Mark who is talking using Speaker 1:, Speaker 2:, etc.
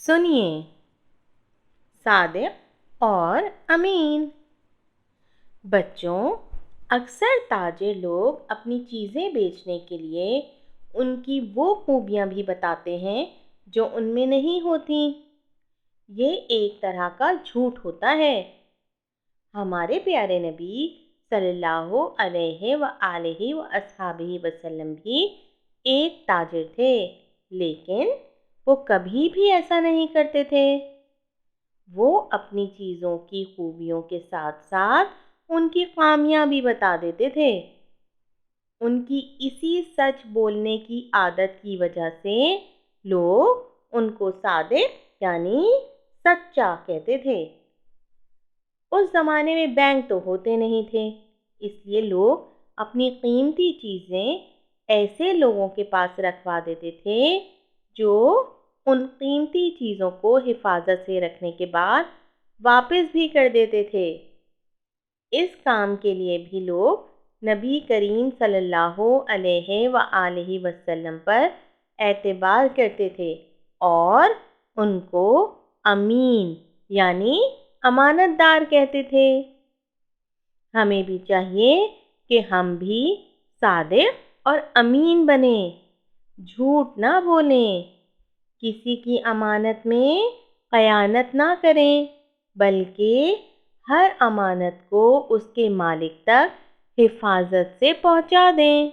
Speaker 1: سنیے، صادق اور امین۔ بچوں، اکثر تاجر لوگ اپنی چیزیں بیچنے کے لیے ان کی وہ خوبیاں بھی بتاتے ہیں جو ان میں نہیں ہوتی۔ یہ ایک طرح کا جھوٹ ہوتا ہے۔ ہمارے پیارے نبی صلی اللہ علیہ وآلہ وصحبہ وسلم بھی ایک تاجر تھے، لیکن وہ کبھی بھی ایسا نہیں کرتے تھے۔ وہ اپنی چیزوں کی خوبیوں کے ساتھ ساتھ ان کی خامیاں بھی بتا دیتے تھے۔ ان کی اسی سچ بولنے کی عادت کی وجہ سے لوگ ان کو صادق یعنی سچا کہتے تھے۔ اس زمانے میں بینک تو ہوتے نہیں تھے، اس لیے لوگ اپنی قیمتی چیزیں ایسے لوگوں کے پاس رکھوا دیتے تھے جو ان قیمتی چیزوں کو حفاظت سے رکھنے کے بعد واپس بھی کر دیتے تھے۔ اس کام کے لیے بھی لوگ نبی کریم صلی اللہ علیہ وآلہ وسلم پر اعتبار کرتے تھے اور ان کو امین یعنی امانت دار کہتے تھے۔ ہمیں بھی چاہیے کہ ہم بھی صادق اور امین بنیں، جھوٹ نہ بولیں، کسی کی امانت میں خیانت نہ کریں، بلکہ ہر امانت کو اس کے مالک تک حفاظت سے پہنچا دیں۔